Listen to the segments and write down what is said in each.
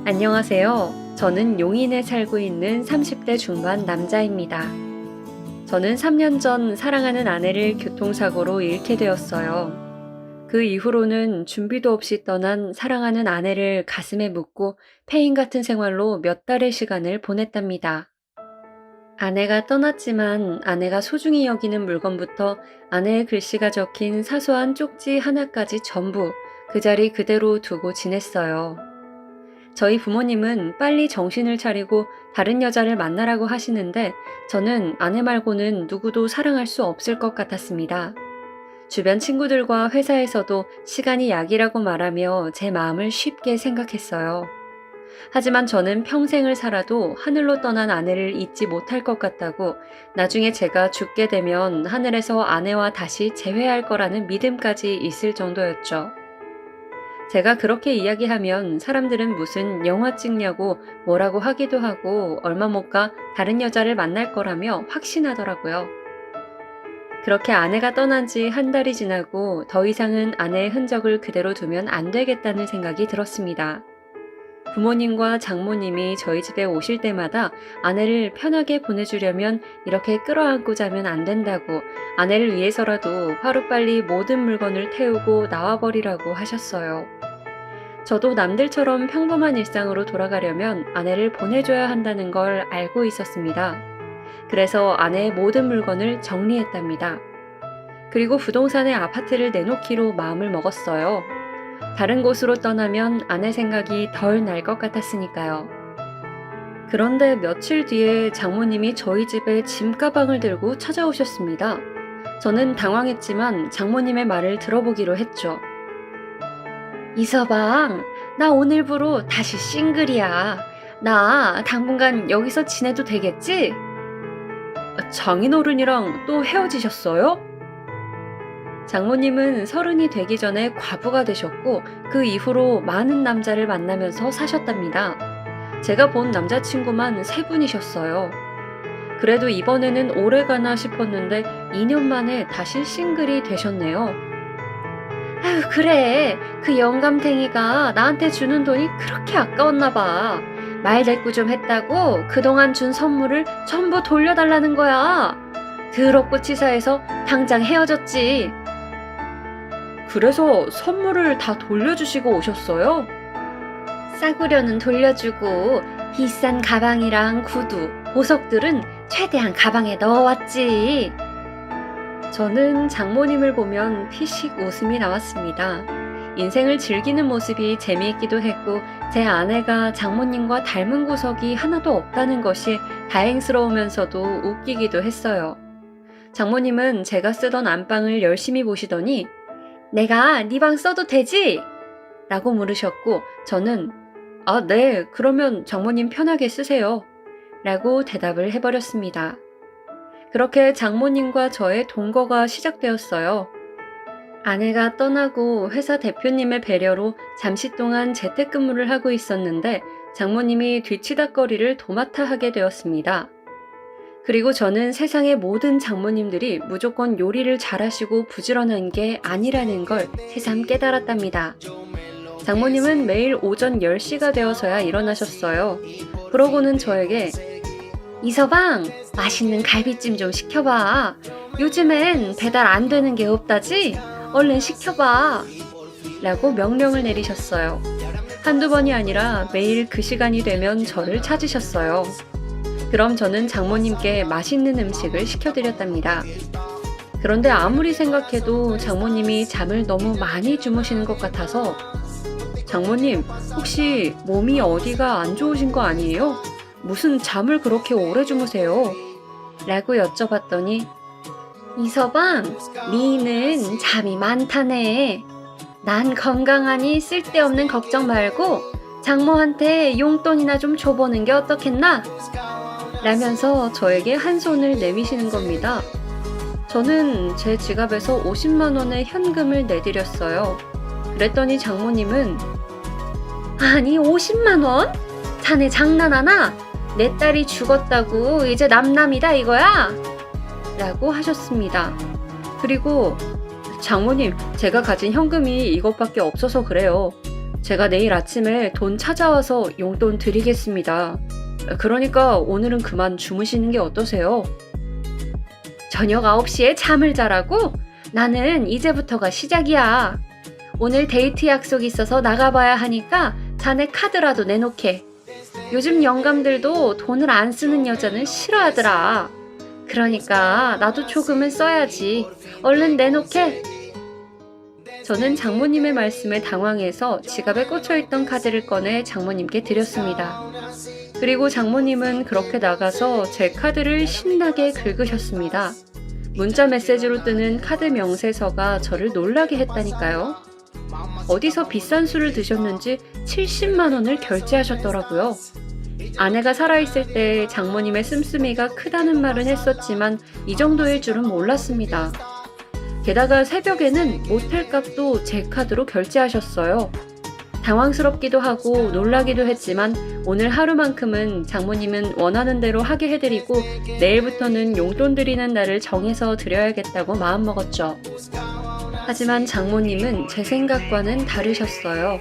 안녕하세요. 저는 용인에 살고 있는 30대 중반 남자입니다. 저는 3년 전 사랑하는 아내를 교통사고로 잃게 되었어요. 그 이후로는 준비도 없이 떠난 사랑하는 아내를 가슴에 묻고 폐인 같은 생활로 몇 달의 시간을 보냈답니다. 아내가 떠났지만 아내가 소중히 여기는 물건부터 아내의 글씨가 적힌 사소한 쪽지 하나까지 전부 그 자리 그대로 두고 지냈어요. 저희 부모님은 빨리 정신을 차리고 다른 여자를 만나라고 하시는데 저는 아내 말고는 누구도 사랑할 수 없을 것 같았습니다. 주변 친구들과 회사에서도 시간이 약이라고 말하며 제 마음을 쉽게 생각했어요. 하지만 저는 평생을 살아도 하늘로 떠난 아내를 잊지 못할 것 같다고, 나중에 제가 죽게 되면 하늘에서 아내와 다시 재회할 거라는 믿음까지 있을 정도였죠. 제가 그렇게 이야기하면 사람들은 무슨 영화 찍냐고 뭐라고 하기도 하고 얼마 못 가 다른 여자를 만날 거라며 확신하더라고요. 그렇게 아내가 떠난 지 한 달이 지나고 더 이상은 아내의 흔적을 그대로 두면 안 되겠다는 생각이 들었습니다. 부모님과 장모님이 저희 집에 오실 때마다 아내를 편하게 보내주려면 이렇게 끌어안고 자면 안 된다고, 아내를 위해서라도 하루빨리 모든 물건을 태우고 나와버리라고 하셨어요. 저도 남들처럼 평범한 일상으로 돌아가려면 아내를 보내줘야 한다는 걸 알고 있었습니다. 그래서 아내의 모든 물건을 정리했답니다. 그리고 부동산에 아파트를 내놓기로 마음을 먹었어요. 다른 곳으로 떠나면 아내 생각이 덜 날 것 같았으니까요. 그런데 며칠 뒤에 장모님이 저희 집에 짐가방을 들고 찾아오셨습니다. 저는 당황했지만 장모님의 말을 들어보기로 했죠. 이서방, 나 오늘부로 다시 싱글이야. 나 당분간 여기서 지내도 되겠지? 장인어른이랑 또 헤어지셨어요? 장모님은 30이 되기 전에 과부가 되셨고 그 이후로 많은 남자를 만나면서 사셨답니다. 제가 본 남자친구만 3분이셨어요. 그래도 이번에는 오래가나 싶었는데 2년 만에 다시 싱글이 되셨네요. 아유, 그래. 그 영감탱이가 나한테 주는 돈이 그렇게 아까웠나 봐. 말대꾸 좀 했다고 그동안 준 선물을 전부 돌려달라는 거야. 더럽고 치사해서 당장 헤어졌지. 그래서 선물을 다 돌려주시고 오셨어요? 싸구려는 돌려주고 비싼 가방이랑 구두, 보석들은 최대한 가방에 넣어왔지. 저는 장모님을 보면 피식 웃음이 나왔습니다. 인생을 즐기는 모습이 재미있기도 했고 제 아내가 장모님과 닮은 구석이 하나도 없다는 것이 다행스러우면서도 웃기기도 했어요. 장모님은 제가 쓰던 안방을 열심히 보시더니 내가 네 방 써도 되지? 라고 물으셨고 저는 아, 네, 그러면 장모님 편하게 쓰세요. 라고 대답을 해버렸습니다. 그렇게 장모님과 저의 동거가 시작되었어요. 아내가 떠나고 회사 대표님의 배려로 잠시 동안 재택근무를 하고 있었는데 장모님이 뒤치다꺼리를 도맡아 하게 되었습니다. 그리고 저는 세상의 모든 장모님들이 무조건 요리를 잘하시고 부지런한 게 아니라는 걸 새삼 깨달았답니다. 장모님은 매일 오전 10시가 되어서야 일어나셨어요. 그러고는 저에게 이서방, 맛있는 갈비찜 좀 시켜봐. 요즘엔 배달 안 되는 게 없다지? 얼른 시켜봐. 라고 명령을 내리셨어요. 한두 번이 아니라 매일 그 시간이 되면 저를 찾으셨어요. 그럼 저는 장모님께 맛있는 음식을 시켜드렸답니다. 그런데 아무리 생각해도 장모님이 잠을 너무 많이 주무시는 것 같아서 장모님, 혹시 몸이 어디가 안 좋으신 거 아니에요? 무슨 잠을 그렇게 오래 주무세요? 라고 여쭤봤더니 이서방, 니는 잠이 많다네. 난 건강하니 쓸데없는 걱정 말고 장모한테 용돈이나 좀 줘보는 게 어떻겠나? 라면서 저에게 한 손을 내미시는 겁니다. 저는 제 지갑에서 50만 원의 현금을 내드렸어요. 그랬더니 장모님은 아니 50만 원? 자네 장난하나? 내 딸이 죽었다고 이제 남남이다 이거야? 라고 하셨습니다. 그리고 장모님, 제가 가진 현금이 이것밖에 없어서 그래요. 제가 내일 아침에 돈 찾아와서 용돈 드리겠습니다. 그러니까 오늘은 그만 주무시는 게 어떠세요? 저녁 9시에 잠을 자라고? 나는 이제부터가 시작이야. 오늘 데이트 약속 있어서 나가봐야 하니까 자네 카드라도 내놓게. 요즘 영감들도 돈을 안 쓰는 여자는 싫어하더라. 그러니까 나도 조금은 써야지. 얼른 내놓게. 저는 장모님의 말씀에 당황해서 지갑에 꽂혀있던 카드를 꺼내 장모님께 드렸습니다. 그리고 장모님은 그렇게 나가서 제 카드를 신나게 긁으셨습니다. 문자 메시지로 뜨는 카드 명세서가 저를 놀라게 했다니까요. 어디서 비싼 술을 드셨는지 70만 원을 결제하셨더라고요. 아내가 살아있을 때 장모님의 씀씀이가 크다는 말은 했었지만 이 정도일 줄은 몰랐습니다. 게다가 새벽에는 모텔 값도 제 카드로 결제하셨어요. 당황스럽기도 하고 놀라기도 했지만 오늘 하루만큼은 장모님은 원하는 대로 하게 해드리고 내일부터는 용돈 드리는 날을 정해서 드려야겠다고 마음먹었죠. 하지만 장모님은 제 생각과는 다르셨어요.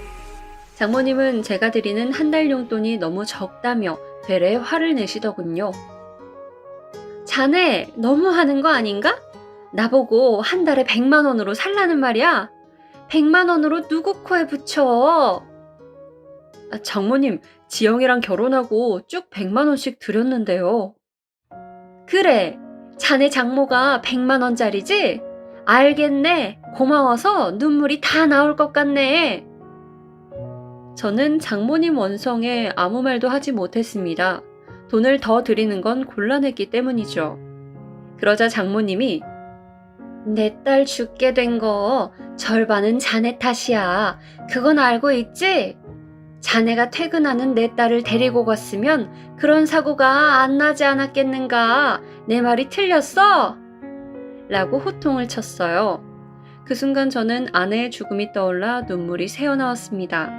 장모님은 제가 드리는 한 달 용돈이 너무 적다며 되레 화를 내시더군요. 자네 너무하는 거 아닌가? 나보고 한 달에 100만 원으로 살라는 말이야? 100만 원으로 누구 코에 붙여? 장모님, 지영이랑 결혼하고 쭉 100만 원씩 드렸는데요. 그래, 자네 장모가 100만 원짜리지? 알겠네. 고마워서 눈물이 다 나올 것 같네. 저는 장모님 원성에 아무 말도 하지 못했습니다. 돈을 더 드리는 건 곤란했기 때문이죠. 그러자 장모님이 내 딸 죽게 된 거 절반은 자네 탓이야. 그건 알고 있지? 자네가 퇴근하는 내 딸을 데리고 갔으면 그런 사고가 안 나지 않았겠는가? 내 말이 틀렸어? 라고 호통을 쳤어요. 그 순간 저는 아내의 죽음이 떠올라 눈물이 새어나왔습니다.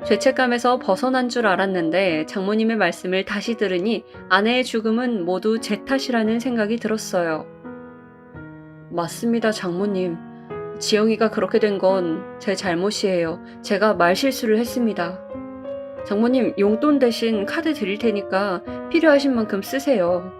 죄책감에서 벗어난 줄 알았는데 장모님의 말씀을 다시 들으니 아내의 죽음은 모두 제 탓이라는 생각이 들었어요. 맞습니다, 장모님. 지영이가 그렇게 된 건 제 잘못이에요. 제가 말실수를 했습니다. 장모님, 용돈 대신 카드 드릴 테니까 필요하신 만큼 쓰세요.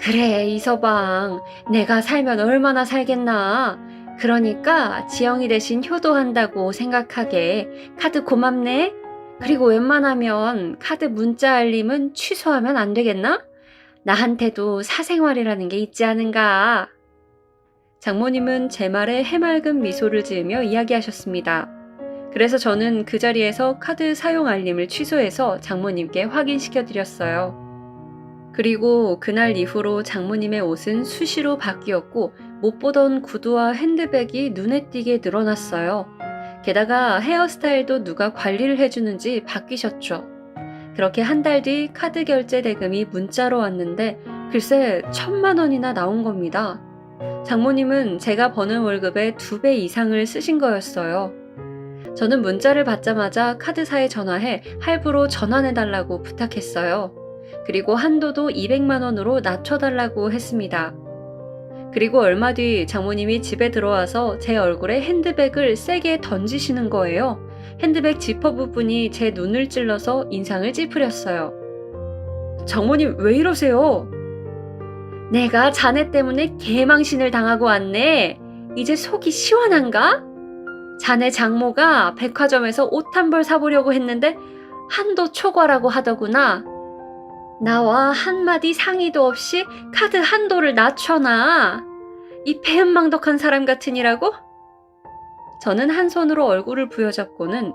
그래, 이서방. 내가 살면 얼마나 살겠나. 그러니까 지영이 대신 효도한다고 생각하게. 카드 고맙네. 그리고 웬만하면 카드 문자 알림은 취소하면 안 되겠나? 나한테도 사생활이라는 게 있지 않은가. 장모님은 제 말에 해맑은 미소를 지으며 이야기하셨습니다. 그래서 저는 그 자리에서 카드 사용 알림을 취소해서 장모님께 확인시켜드렸어요. 그리고 그날 이후로 장모님의 옷은 수시로 바뀌었고 못 보던 구두와 핸드백이 눈에 띄게 늘어났어요. 게다가 헤어스타일도 누가 관리를 해주는지 바뀌셨죠. 그렇게 한 달 뒤 카드 결제 대금이 문자로 왔는데 글쎄 1,000만 원이나 나온 겁니다. 장모님은 제가 버는 월급의 2배 이상을 쓰신 거였어요. 저는 문자를 받자마자 카드사에 전화해 할부로 전환해달라고 부탁했어요. 그리고 한도도 200만 원으로 낮춰달라고 했습니다. 그리고 얼마 뒤 장모님이 집에 들어와서 제 얼굴에 핸드백을 세게 던지시는 거예요. 핸드백 지퍼 부분이 제 눈을 찔러서 인상을 찌푸렸어요. 장모님, 왜 이러세요? 내가 자네 때문에 개망신을 당하고 왔네. 이제 속이 시원한가? 자네 장모가 백화점에서 옷 한 벌 사보려고 했는데 한도 초과라고 하더구나. 나와 한마디 상의도 없이 카드 한도를 낮춰놔. 이 배은망덕한 사람 같으니라고? 저는 한 손으로 얼굴을 부여잡고는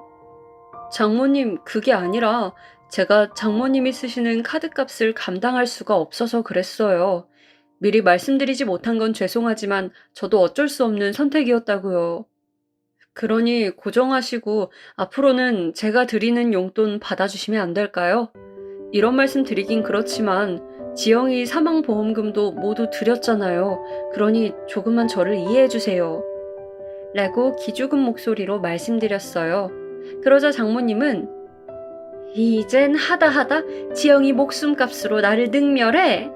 장모님, 그게 아니라 제가 장모님이 쓰시는 카드값을 감당할 수가 없어서 그랬어요. 미리 말씀드리지 못한 건 죄송하지만 저도 어쩔 수 없는 선택이었다고요. 그러니 고정하시고 앞으로는 제가 드리는 용돈 받아주시면 안 될까요? 이런 말씀 드리긴 그렇지만 지영이 사망보험금도 모두 드렸잖아요. 그러니 조금만 저를 이해해 주세요. 라고 기죽은 목소리로 말씀드렸어요. 그러자 장모님은 이젠 하다 지영이 목숨값으로 나를 능멸해.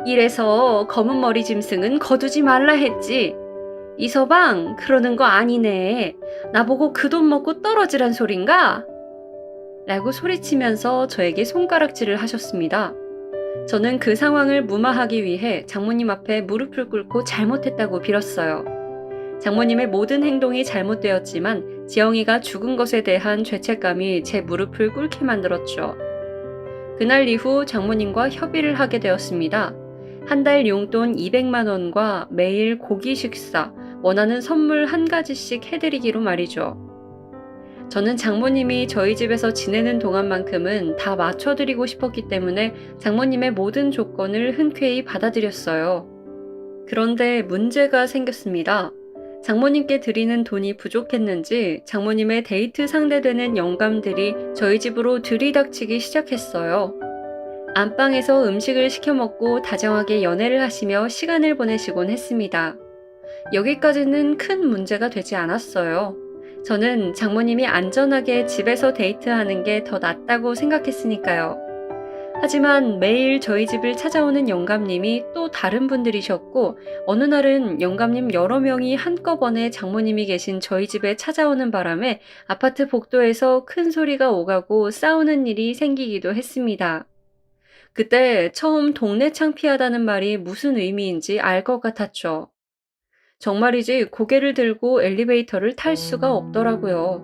이래서 검은 머리 짐승은 거두지 말라 했지. 이서방, 그러는 거 아니네. 나보고 그 돈 먹고 떨어지란 소린가? 라고 소리치면서 저에게 손가락질을 하셨습니다. 저는 그 상황을 무마하기 위해 장모님 앞에 무릎을 꿇고 잘못했다고 빌었어요. 장모님의 모든 행동이 잘못되었지만 지영이가 죽은 것에 대한 죄책감이 제 무릎을 꿇게 만들었죠. 그날 이후 장모님과 협의를 하게 되었습니다. 한 달 용돈 200만 원과 매일 고기 식사, 원하는 선물 한 가지씩 해드리기로 말이죠. 저는 장모님이 저희 집에서 지내는 동안만큼은 다 맞춰드리고 싶었기 때문에 장모님의 모든 조건을 흔쾌히 받아들였어요. 그런데 문제가 생겼습니다. 장모님께 드리는 돈이 부족했는지 장모님의 데이트 상대되는 영감들이 저희 집으로 들이닥치기 시작했어요. 안방에서 음식을 시켜 먹고 다정하게 연애를 하시며 시간을 보내시곤 했습니다. 여기까지는 큰 문제가 되지 않았어요. 저는 장모님이 안전하게 집에서 데이트하는 게 더 낫다고 생각했으니까요. 하지만 매일 저희 집을 찾아오는 영감님이 또 다른 분들이셨고, 어느 날은 영감님 여러 명이 한꺼번에 장모님이 계신 저희 집에 찾아오는 바람에 아파트 복도에서 큰 소리가 오가고 싸우는 일이 생기기도 했습니다. 그때 처음 동네 창피하다는 말이 무슨 의미인지 알 것 같았죠. 정말이지 고개를 들고 엘리베이터를 탈 수가 없더라고요.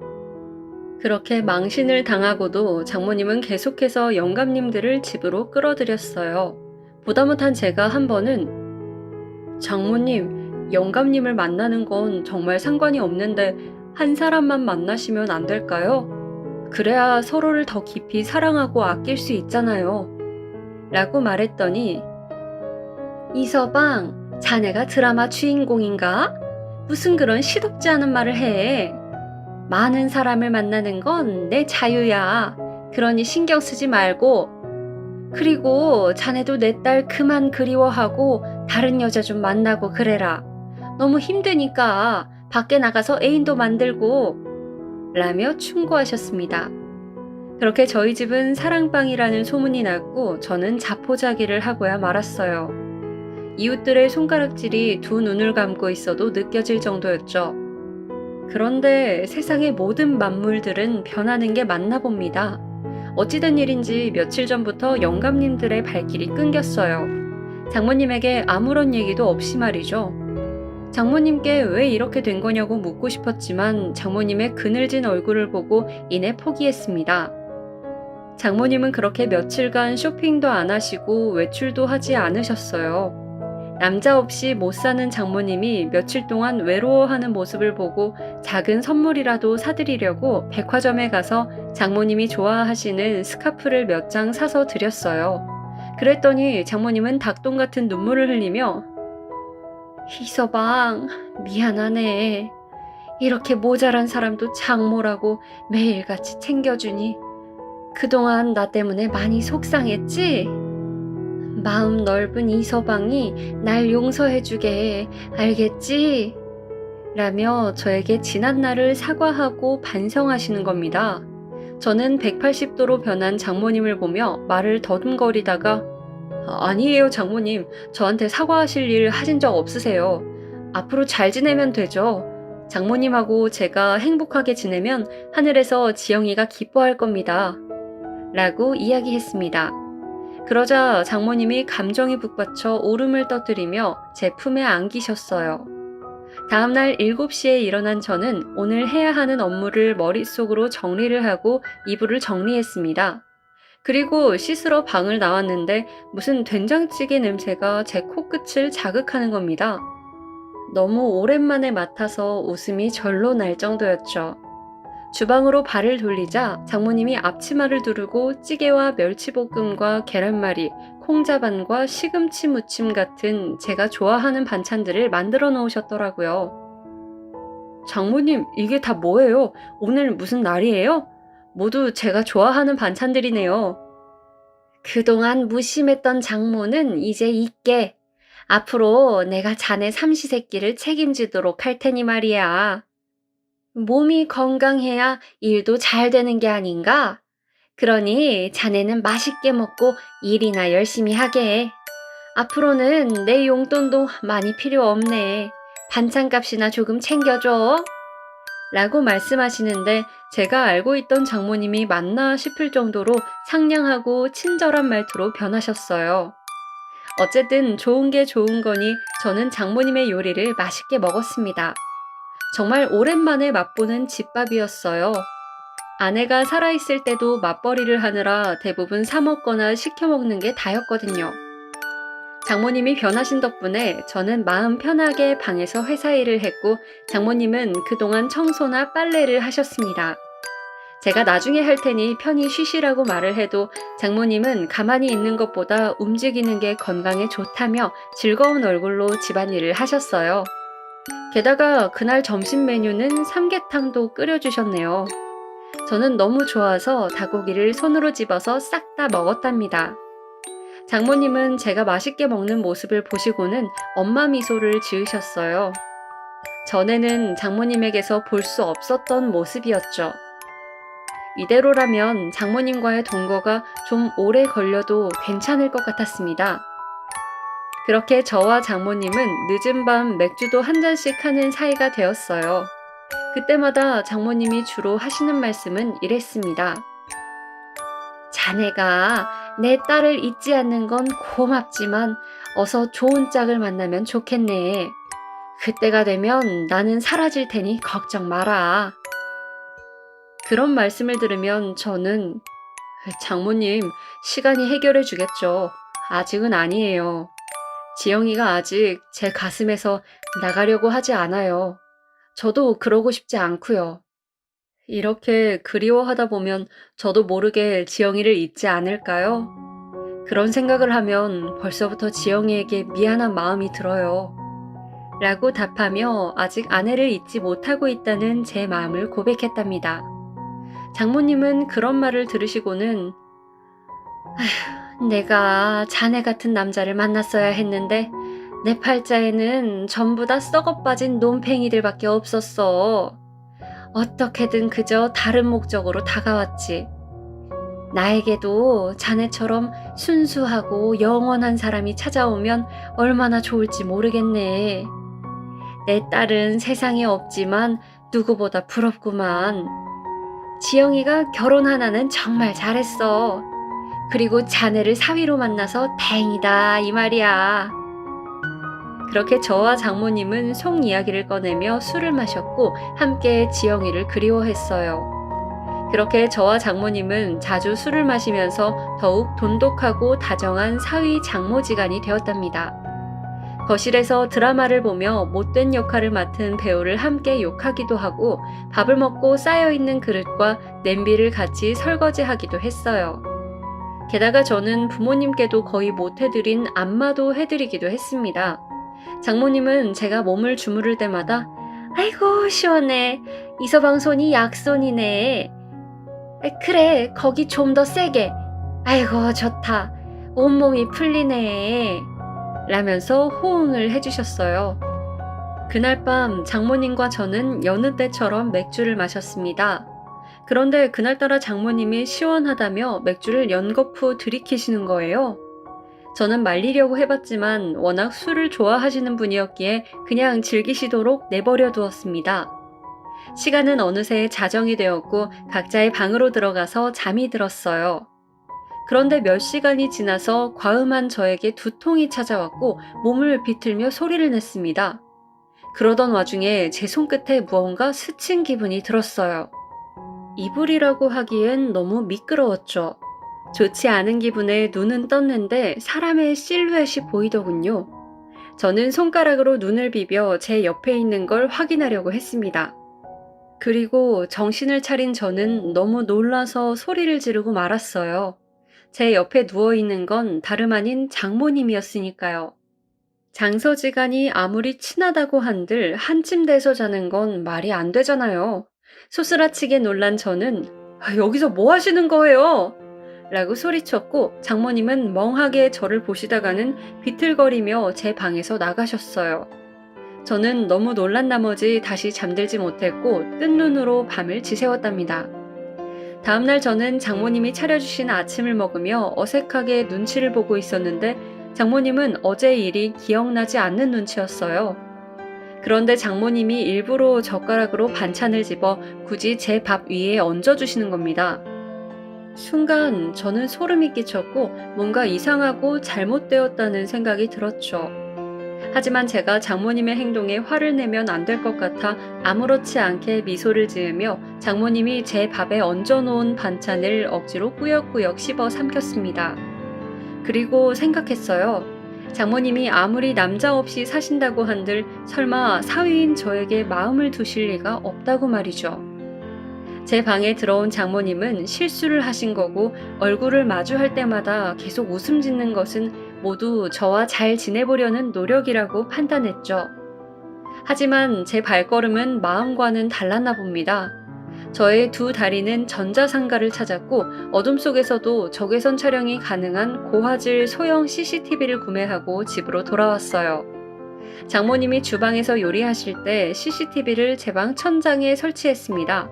그렇게 망신을 당하고도 장모님은 계속해서 영감님들을 집으로 끌어들였어요. 보다 못한 제가 한 번은 장모님, 영감님을 만나는 건 정말 상관이 없는데 한 사람만 만나시면 안 될까요? 그래야 서로를 더 깊이 사랑하고 아낄 수 있잖아요. 라고 말했더니 이서방, 자네가 드라마 주인공인가? 무슨 그런 시덥지 않은 말을 해. 많은 사람을 만나는 건 내 자유야. 그러니 신경 쓰지 말고. 그리고 자네도 내 딸 그만 그리워하고 다른 여자 좀 만나고 그래라. 너무 힘드니까 밖에 나가서 애인도 만들고. 라며 충고하셨습니다. 그렇게 저희 집은 사랑방이라는 소문이 났고 저는 자포자기를 하고야 말았어요. 이웃들의 손가락질이 두 눈을 감고 있어도 느껴질 정도였죠. 그런데 세상의 모든 만물들은 변하는 게 맞나 봅니다. 어찌된 일인지 며칠 전부터 영감님들의 발길이 끊겼어요. 장모님에게 아무런 얘기도 없이 말이죠. 장모님께 왜 이렇게 된 거냐고 묻고 싶었지만 장모님의 그늘진 얼굴을 보고 이내 포기했습니다. 장모님은 그렇게 며칠간 쇼핑도 안 하시고 외출도 하지 않으셨어요. 남자 없이 못 사는 장모님이 며칠 동안 외로워하는 모습을 보고 작은 선물이라도 사드리려고 백화점에 가서 장모님이 좋아하시는 스카프를 몇 장 사서 드렸어요. 그랬더니 장모님은 닭똥 같은 눈물을 흘리며 희서방, 미안하네. 이렇게 모자란 사람도 장모라고 매일같이 챙겨주니 그동안 나 때문에 많이 속상했지? 마음 넓은 이서방이 날 용서해주게, 알겠지? 라며 저에게 지난 날을 사과하고 반성하시는 겁니다. 저는 180도로 변한 장모님을 보며 말을 더듬거리다가 아니에요, 장모님. 저한테 사과하실 일 하신 적 없으세요. 앞으로 잘 지내면 되죠. 장모님하고 제가 행복하게 지내면 하늘에서 지영이가 기뻐할 겁니다. 라고 이야기했습니다. 그러자 장모님이 감정이 북받쳐 울음을 터뜨리며 제 품에 안기셨어요. 다음날 7시에 일어난 저는 오늘 해야 하는 업무를 머릿속으로 정리를 하고 이불을 정리했습니다. 그리고 씻으러 방을 나왔는데 무슨 된장찌개 냄새가 제 코끝을 자극하는 겁니다. 너무 오랜만에 맡아서 웃음이 절로 날 정도였죠. 주방으로 발을 돌리자 장모님이 앞치마를 두르고 찌개와 멸치볶음과 계란말이, 콩자반과 시금치 무침 같은 제가 좋아하는 반찬들을 만들어 놓으셨더라고요. 장모님, 이게 다 뭐예요? 오늘 무슨 날이에요? 모두 제가 좋아하는 반찬들이네요. 그동안 무심했던 장모는 이제 잊게. 앞으로 내가 자네 삼시세끼를 책임지도록 할 테니 말이야. 몸이 건강해야 일도 잘 되는 게 아닌가? 그러니 자네는 맛있게 먹고 일이나 열심히 하게. 앞으로는 내 용돈도 많이 필요 없네. 반찬값이나 조금 챙겨줘. 라고 말씀하시는데 제가 알고 있던 장모님이 맞나 싶을 정도로 상냥하고 친절한 말투로 변하셨어요. 어쨌든 좋은 게 좋은 거니 저는 장모님의 요리를 맛있게 먹었습니다. 정말 오랜만에 맛보는 집밥이었어요. 아내가 살아있을 때도 맞벌이를 하느라 대부분 사 먹거나 시켜 먹는 게 다였거든요. 장모님이 변하신 덕분에 저는 마음 편하게 방에서 회사 일을 했고 장모님은 그동안 청소나 빨래를 하셨습니다. 제가 나중에 할 테니 편히 쉬시라고 말을 해도 장모님은 가만히 있는 것보다 움직이는 게 건강에 좋다며 즐거운 얼굴로 집안일을 하셨어요. 게다가 그날 점심 메뉴는 삼계탕도 끓여주셨네요. 저는 너무 좋아서 닭고기를 손으로 집어서 싹 다 먹었답니다. 장모님은 제가 맛있게 먹는 모습을 보시고는 엄마 미소를 지으셨어요. 전에는 장모님에게서 볼 수 없었던 모습이었죠. 이대로라면 장모님과의 동거가 좀 오래 걸려도 괜찮을 것 같았습니다. 그렇게 저와 장모님은 늦은 밤 맥주도 한 잔씩 하는 사이가 되었어요. 그때마다 장모님이 주로 하시는 말씀은 이랬습니다. 자네가 내 딸을 잊지 않는 건 고맙지만 어서 좋은 짝을 만나면 좋겠네. 그때가 되면 나는 사라질 테니 걱정 마라. 그런 말씀을 들으면 저는 장모님, 시간이 해결해 주겠죠. 아직은 아니에요. 지영이가 아직 제 가슴에서 나가려고 하지 않아요. 저도 그러고 싶지 않고요. 이렇게 그리워하다 보면 저도 모르게 지영이를 잊지 않을까요? 그런 생각을 하면 벌써부터 지영이에게 미안한 마음이 들어요. 라고 답하며 아직 아내를 잊지 못하고 있다는 제 마음을 고백했답니다. 장모님은 그런 말을 들으시고는 내가 자네 같은 남자를 만났어야 했는데 내 팔자에는 전부 다 썩어빠진 논팽이들밖에 없었어. 어떻게든 그저 다른 목적으로 다가왔지. 나에게도 자네처럼 순수하고 영원한 사람이 찾아오면 얼마나 좋을지 모르겠네. 내 딸은 세상에 없지만 누구보다 부럽구만. 지영이가 결혼 하나는 정말 잘했어. 그리고 자네를 사위로 만나서 다행이다 이 말이야. 그렇게 저와 장모님은 속 이야기를 꺼내며 술을 마셨고 함께 지영이를 그리워했어요. 그렇게 저와 장모님은 자주 술을 마시면서 더욱 돈독하고 다정한 사위 장모지간이 되었답니다. 거실에서 드라마를 보며 못된 역할을 맡은 배우를 함께 욕하기도 하고 밥을 먹고 쌓여있는 그릇과 냄비를 같이 설거지하기도 했어요. 게다가 저는 부모님께도 거의 못해드린 안마도 해드리기도 했습니다. 장모님은 제가 몸을 주무를 때마다 아이고 시원해. 이서방손이 약손이네. 그래 거기 좀 더 세게. 아이고 좋다. 온몸이 풀리네. 라면서 호응을 해주셨어요. 그날 밤 장모님과 저는 여느 때처럼 맥주를 마셨습니다. 그런데 그날따라 장모님이 시원하다며 맥주를 연거푸 들이키시는 거예요. 저는 말리려고 해봤지만 워낙 술을 좋아하시는 분이었기에 그냥 즐기시도록 내버려 두었습니다. 시간은 어느새 자정이 되었고 각자의 방으로 들어가서 잠이 들었어요. 그런데 몇 시간이 지나서 과음한 저에게 두통이 찾아왔고 몸을 비틀며 소리를 냈습니다. 그러던 와중에 제 손끝에 무언가 스친 기분이 들었어요. 이불이라고 하기엔 너무 미끄러웠죠. 좋지 않은 기분에 눈은 떴는데 사람의 실루엣이 보이더군요. 저는 손가락으로 눈을 비벼 제 옆에 있는 걸 확인하려고 했습니다. 그리고 정신을 차린 저는 너무 놀라서 소리를 지르고 말았어요. 제 옆에 누워있는 건 다름 아닌 장모님이었으니까요. 장서지간이 아무리 친하다고 한들 한 침대에서 자는 건 말이 안 되잖아요. 소스라치게 놀란 저는 여기서 뭐 하시는 거예요? 라고 소리쳤고 장모님은 멍하게 저를 보시다가는 비틀거리며 제 방에서 나가셨어요. 저는 너무 놀란 나머지 다시 잠들지 못했고 뜬 눈으로 밤을 지새웠답니다. 다음날 저는 장모님이 차려주신 아침을 먹으며 어색하게 눈치를 보고 있었는데 장모님은 어제 일이 기억나지 않는 눈치였어요. 그런데 장모님이 일부러 젓가락으로 반찬을 집어 굳이 제 밥 위에 얹어주시는 겁니다. 순간 저는 소름이 끼쳤고 뭔가 이상하고 잘못되었다는 생각이 들었죠. 하지만 제가 장모님의 행동에 화를 내면 안 될 것 같아 아무렇지 않게 미소를 지으며 장모님이 제 밥에 얹어놓은 반찬을 억지로 꾸역꾸역 씹어 삼켰습니다. 그리고 생각했어요. 장모님이 아무리 남자 없이 사신다고 한들 설마 사위인 저에게 마음을 두실 리가 없다고 말이죠. 제 방에 들어온 장모님은 실수를 하신 거고 얼굴을 마주할 때마다 계속 웃음 짓는 것은 모두 저와 잘 지내보려는 노력이라고 판단했죠. 하지만 제 발걸음은 마음과는 달랐나 봅니다. 저의 두 다리는 전자상가를 찾았고 어둠 속에서도 적외선 촬영이 가능한 고화질 소형 CCTV를 구매하고 집으로 돌아왔어요. 장모님이 주방에서 요리하실 때 CCTV를 제 방 천장에 설치했습니다.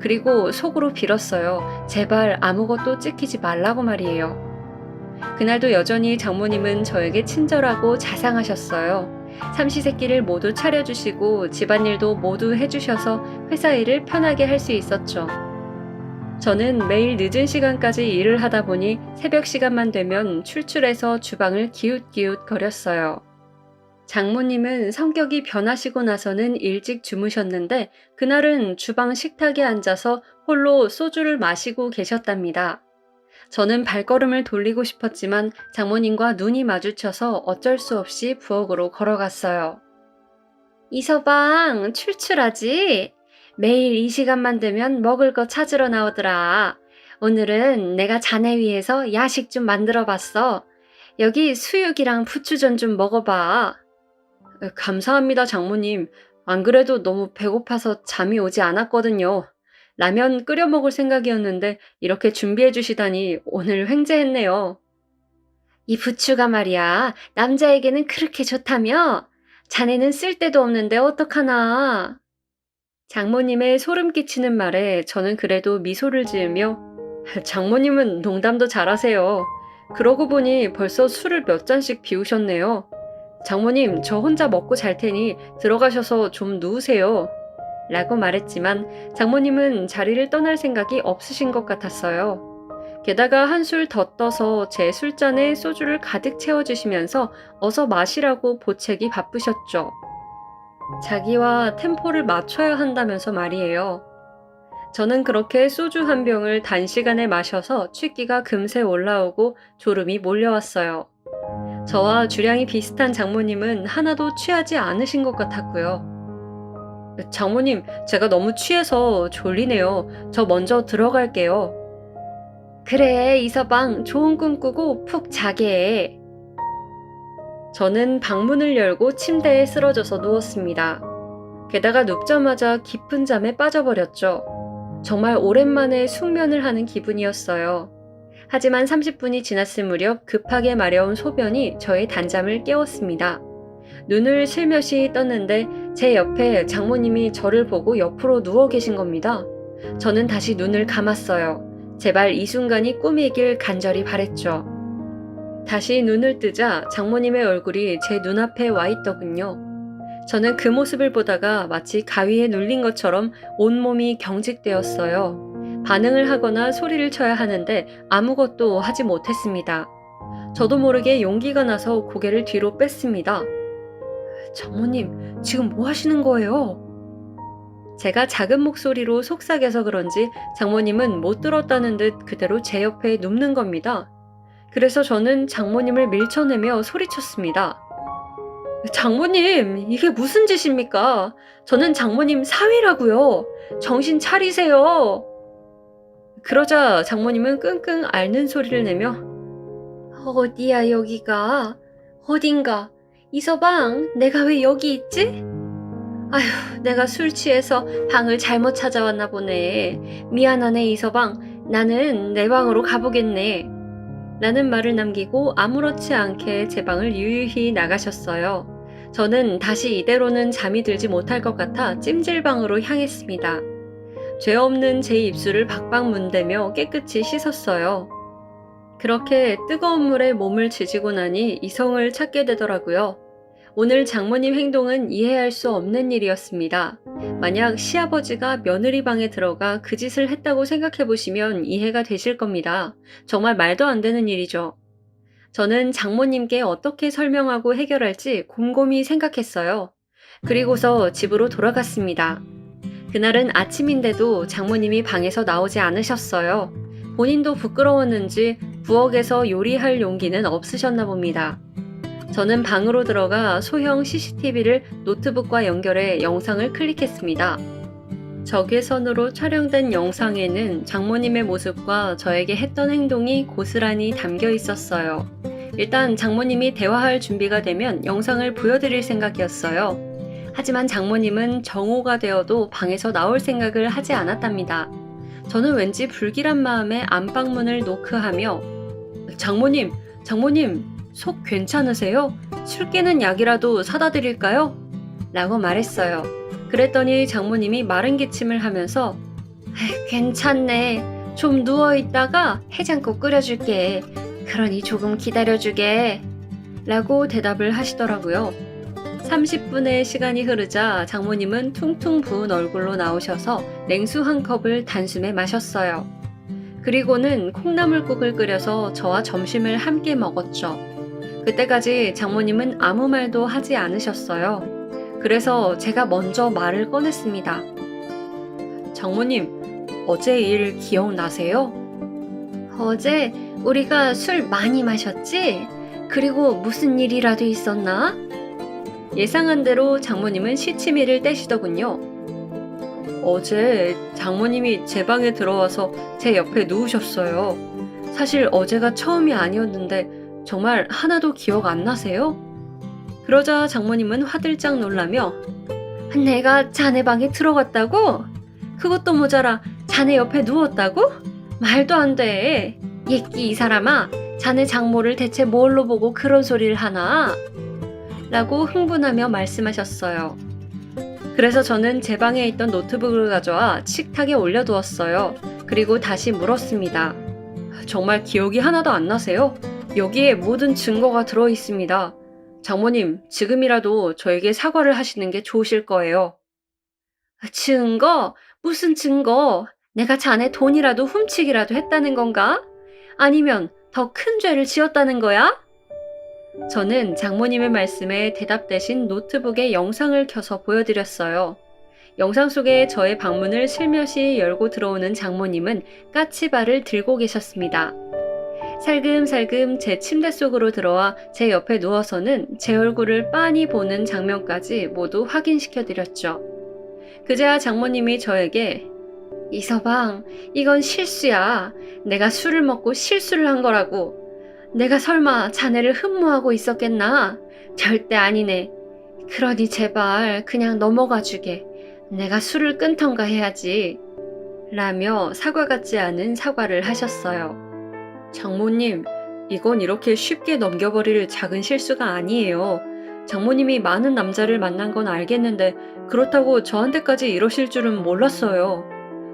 그리고 속으로 빌었어요. 제발 아무것도 찍히지 말라고 말이에요. 그날도 여전히 장모님은 저에게 친절하고 자상하셨어요. 삼시세끼를 모두 차려주시고 집안일도 모두 해주셔서 회사 일을 편하게 할 수 있었죠. 저는 매일 늦은 시간까지 일을 하다 보니 새벽 시간만 되면 출출해서 주방을 기웃기웃 거렸어요. 장모님은 성격이 변하시고 나서는 일찍 주무셨는데 그날은 주방 식탁에 앉아서 홀로 소주를 마시고 계셨답니다. 저는 발걸음을 돌리고 싶었지만 장모님과 눈이 마주쳐서 어쩔 수 없이 부엌으로 걸어갔어요. 이서방, 출출하지? 매일 이 시간만 되면 먹을 거 찾으러 나오더라. 오늘은 내가 자네 위해서 야식 좀 만들어 봤어. 여기 수육이랑 부추전 좀 먹어봐. 감사합니다, 장모님. 안 그래도 너무 배고파서 잠이 오지 않았거든요. 라면 끓여 먹을 생각이었는데 이렇게 준비해 주시다니 오늘 횡재했네요. 이 부추가 말이야, 남자에게는 그렇게 좋다며? 자네는 쓸데도 없는데 어떡하나. 장모님의 소름 끼치는 말에 저는 그래도 미소를 지으며 장모님은 농담도 잘하세요. 그러고 보니 벌써 술을 몇 잔씩 비우셨네요. 장모님, 저 혼자 먹고 잘 테니 들어가셔서 좀 누우세요. 라고 말했지만 장모님은 자리를 떠날 생각이 없으신 것 같았어요. 게다가 한술 더 떠서 제 술잔에 소주를 가득 채워주시면서 어서 마시라고 보채기 바쁘셨죠. 자기와 템포를 맞춰야 한다면서 말이에요. 저는 그렇게 소주 한 병을 단시간에 마셔서 취기가 금세 올라오고 졸음이 몰려왔어요. 저와 주량이 비슷한 장모님은 하나도 취하지 않으신 것 같았고요. 장모님, 제가 너무 취해서 졸리네요. 저 먼저 들어갈게요. 그래, 이서방, 좋은 꿈 꾸고 푹 자게 해. 저는 방문을 열고 침대에 쓰러져서 누웠습니다. 게다가 눕자마자 깊은 잠에 빠져버렸죠. 정말 오랜만에 숙면을 하는 기분이었어요. 하지만 30분이 지났을 무렵 급하게 마려운 소변이 저의 단잠을 깨웠습니다. 눈을 슬며시 떴는데 제 옆에 장모님이 저를 보고 옆으로 누워 계신 겁니다. 저는 다시 눈을 감았어요. 제발 이 순간이 꿈이길 간절히 바랬죠. 다시 눈을 뜨자 장모님의 얼굴이 제 눈앞에 와 있더군요. 저는 그 모습을 보다가 마치 가위에 눌린 것처럼 온몸이 경직되었어요. 반응을 하거나 소리를 쳐야 하는데 아무것도 하지 못했습니다. 저도 모르게 용기가 나서 고개를 뒤로 뺐습니다. 장모님, 지금 뭐 하시는 거예요? 제가 작은 목소리로 속삭여서 그런지 장모님은 못 들었다는 듯 그대로 제 옆에 눕는 겁니다. 그래서 저는 장모님을 밀쳐내며 소리쳤습니다. 장모님, 이게 무슨 짓입니까? 저는 장모님 사위라고요. 정신 차리세요. 그러자 장모님은 끙끙 앓는 소리를 내며 어디야 여기가? 어딘가? 이서방, 내가 왜 여기 있지? 아휴, 내가 술 취해서 방을 잘못 찾아왔나 보네. 미안하네, 이서방. 나는 내 방으로 가보겠네. 라는 말을 남기고 아무렇지 않게 제 방을 유유히 나가셨어요. 저는 다시 이대로는 잠이 들지 못할 것 같아 찜질방으로 향했습니다. 죄 없는 제 입술을 박박 문대며 깨끗이 씻었어요. 그렇게 뜨거운 물에 몸을 지지고 나니 이성을 찾게 되더라고요. 오늘 장모님 행동은 이해할 수 없는 일이었습니다. 만약 시아버지가 며느리 방에 들어가 그 짓을 했다고 생각해 보시면 이해가 되실 겁니다. 정말 말도 안 되는 일이죠. 저는 장모님께 어떻게 설명하고 해결할지 곰곰이 생각했어요. 그리고서 집으로 돌아갔습니다. 그날은 아침인데도 장모님이 방에서 나오지 않으셨어요. 본인도 부끄러웠는지 부엌에서 요리할 용기는 없으셨나 봅니다. 저는 방으로 들어가 소형 CCTV를 노트북과 연결해 영상을 클릭했습니다. 적외선으로 촬영된 영상에는 장모님의 모습과 저에게 했던 행동이 고스란히 담겨 있었어요. 일단 장모님이 대화할 준비가 되면 영상을 보여드릴 생각이었어요. 하지만 장모님은 정오가 되어도 방에서 나올 생각을 하지 않았답니다. 저는 왠지 불길한 마음에 안방문을 노크하며 장모님, 속 괜찮으세요? 술 깨는 약이라도 사다 드릴까요? 라고 말했어요. 그랬더니 장모님이 마른 기침을 하면서 괜찮네. 좀 누워있다가 해장국 끓여줄게. 그러니 조금 기다려주게. 라고 대답을 하시더라고요. 30분의 시간이 흐르자 장모님은 퉁퉁 부은 얼굴로 나오셔서 냉수 한 컵을 단숨에 마셨어요. 그리고는 콩나물국을 끓여서 저와 점심을 함께 먹었죠. 그때까지 장모님은 아무 말도 하지 않으셨어요. 그래서 제가 먼저 말을 꺼냈습니다. 장모님, 어제 일 기억나세요? 어제 우리가 술 많이 마셨지? 그리고 무슨 일이라도 있었나? 예상한 대로 장모님은 시치미를 떼시더군요. 어제 장모님이 제 방에 들어와서 제 옆에 누우셨어요. 사실 어제가 처음이 아니었는데 정말 하나도 기억 안 나세요? 그러자 장모님은 화들짝 놀라며 내가 자네 방에 들어갔다고? 그것도 모자라 자네 옆에 누웠다고? 말도 안 돼. 예끼 이 사람아, 자네 장모를 대체 뭘로 보고 그런 소리를 하나? 라고 흥분하며 말씀하셨어요. 그래서 저는 제 방에 있던 노트북을 가져와 식탁에 올려두었어요. 그리고 다시 물었습니다. 정말 기억이 하나도 안 나세요? 여기에 모든 증거가 들어 있습니다. 장모님, 지금이라도 저에게 사과를 하시는 게 좋으실 거예요. 증거? 무슨 증거? 내가 자네 돈이라도 훔치기라도 했다는 건가? 아니면 더 큰 죄를 지었다는 거야? 저는 장모님의 말씀에 대답 대신 노트북에 영상을 켜서 보여드렸어요. 영상 속에 저의 방문을 슬며시 열고 들어오는 장모님은 까치발을 들고 계셨습니다. 살금살금 제 침대 속으로 들어와 제 옆에 누워서는 제 얼굴을 빤히 보는 장면까지 모두 확인시켜드렸죠. 그제야 장모님이 저에게 이서방, 이건 실수야. 내가 술을 먹고 실수를 한 거라고. 내가 설마 자네를 흠모하고 있었겠나? 절대 아니네. 그러니 제발 그냥 넘어가 주게. 내가 술을 끊던가 해야지. 라며 사과 같지 않은 사과를 하셨어요. 장모님, 이건 이렇게 쉽게 넘겨버릴 작은 실수가 아니에요. 장모님이 많은 남자를 만난 건 알겠는데 그렇다고 저한테까지 이러실 줄은 몰랐어요.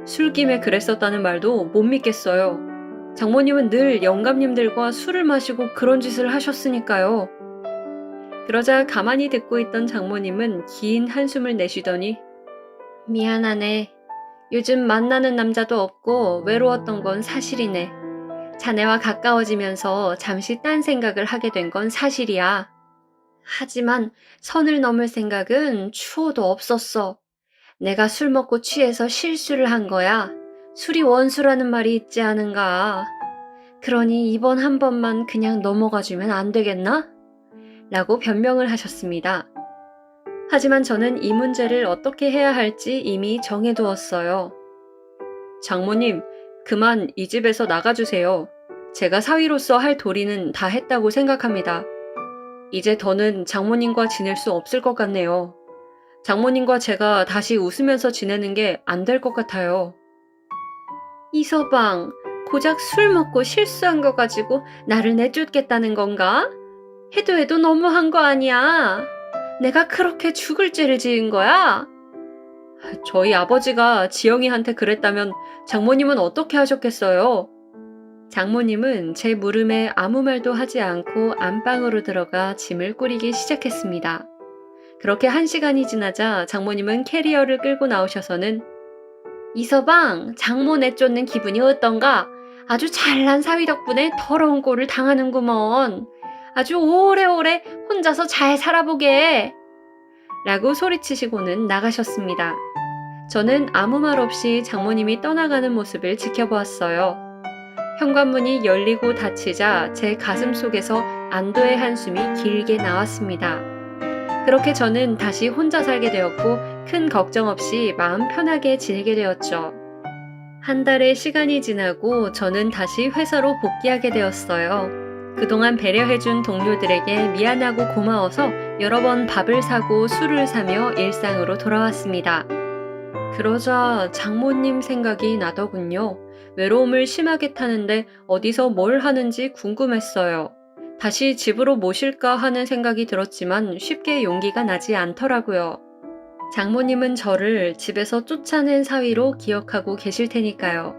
술김에 그랬었다는 말도 못 믿겠어요. 장모님은 늘 영감님들과 술을 마시고 그런 짓을 하셨으니까요. 그러자 가만히 듣고 있던 장모님은 긴 한숨을 내쉬더니 미안하네. 요즘 만나는 남자도 없고 외로웠던 건 사실이네. 자네와 가까워지면서 잠시 딴 생각을 하게 된 건 사실이야. 하지만 선을 넘을 생각은 추호도 없었어. 내가 술 먹고 취해서 실수를 한 거야. 술이 원수라는 말이 있지 않은가. 그러니 이번 한 번만 그냥 넘어가주면 안 되겠나? 라고 변명을 하셨습니다. 하지만 저는 이 문제를 어떻게 해야 할지 이미 정해두었어요. 장모님, 그만 이 집에서 나가주세요. 제가 사위로서 할 도리는 다 했다고 생각합니다. 이제 더는 장모님과 지낼 수 없을 것 같네요. 장모님과 제가 다시 웃으면서 지내는 게 안 될 것 같아요. 이서방, 고작 술 먹고 실수한 거 가지고 나를 내쫓겠다는 건가? 해도 너무한 거 아니야. 내가 그렇게 죽을 죄를 지은 거야? 저희 아버지가 지영이한테 그랬다면 장모님은 어떻게 하셨겠어요? 장모님은 제 물음에 아무 말도 하지 않고 안방으로 들어가 짐을 꾸리기 시작했습니다. 그렇게 1시간이 지나자 장모님은 캐리어를 끌고 나오셔서는 이서방, 장모 내쫓는 기분이 어떤가? 아주 잘난 사위 덕분에 더러운 꼴을 당하는구먼. 아주 오래오래 혼자서 잘 살아보게. 라고 소리치시고는 나가셨습니다. 저는 아무 말 없이 장모님이 떠나가는 모습을 지켜보았어요. 현관문이 열리고 닫히자 제 가슴 속에서 안도의 한숨이 길게 나왔습니다. 그렇게 저는 다시 혼자 살게 되었고 큰 걱정 없이 마음 편하게 지내게 되었죠. 한 달의 시간이 지나고 저는 다시 회사로 복귀하게 되었어요. 그동안 배려해준 동료들에게 미안하고 고마워서 여러 번 밥을 사고 술을 사며 일상으로 돌아왔습니다. 그러자 장모님 생각이 나더군요. 외로움을 심하게 타는데 어디서 뭘 하는지 궁금했어요. 다시 집으로 모실까 하는 생각이 들었지만 쉽게 용기가 나지 않더라고요. 장모님은 저를 집에서 쫓아낸 사위로 기억하고 계실 테니까요.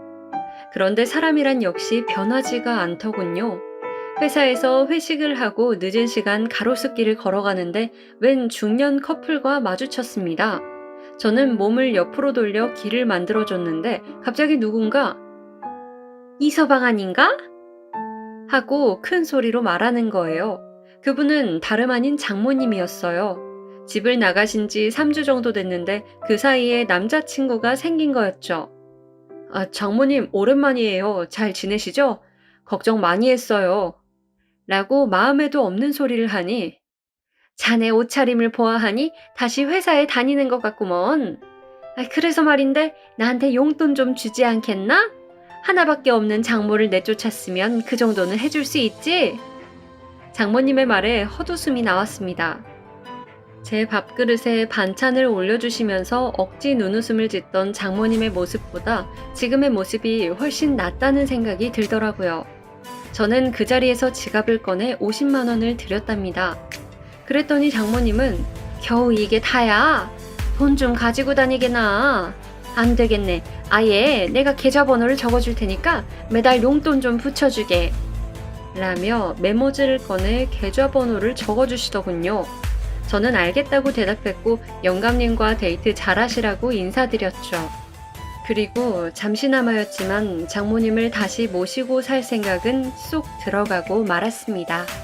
그런데 사람이란 역시 변하지가 않더군요. 회사에서 회식을 하고 늦은 시간 가로수길을 걸어가는데 웬 중년 커플과 마주쳤습니다. 저는 몸을 옆으로 돌려 길을 만들어줬는데 갑자기 누군가 이서방 아닌가? 하고 큰 소리로 말하는 거예요. 그분은 다름 아닌 장모님이었어요. 집을 나가신 지 3주 정도 됐는데 그 사이에 남자친구가 생긴 거였죠. 아, 장모님 오랜만이에요. 잘 지내시죠? 걱정 많이 했어요. 라고 마음에도 없는 소리를 하니 자네 옷차림을 보아하니 다시 회사에 다니는 것 같구먼. 아, 그래서 말인데 나한테 용돈 좀 주지 않겠나? 하나밖에 없는 장모를 내쫓았으면 그 정도는 해줄 수 있지? 장모님의 말에 헛웃음이 나왔습니다. 제 밥그릇에 반찬을 올려주시면서 억지 눈웃음을 짓던 장모님의 모습보다 지금의 모습이 훨씬 낫다는 생각이 들더라고요. 저는 그 자리에서 지갑을 꺼내 50만 원을 드렸답니다. 그랬더니 장모님은 겨우 이게 다야? 돈 좀 가지고 다니게나. 안 되겠네. 아예 내가 계좌번호를 적어줄 테니까 매달 용돈 좀 붙여주게. 라며 메모지를 꺼내 계좌번호를 적어주시더군요. 저는 알겠다고 대답했고 영감님과 데이트 잘하시라고 인사드렸죠. 그리고 잠시나마였지만 장모님을 다시 모시고 살 생각은 쏙 들어가고 말았습니다.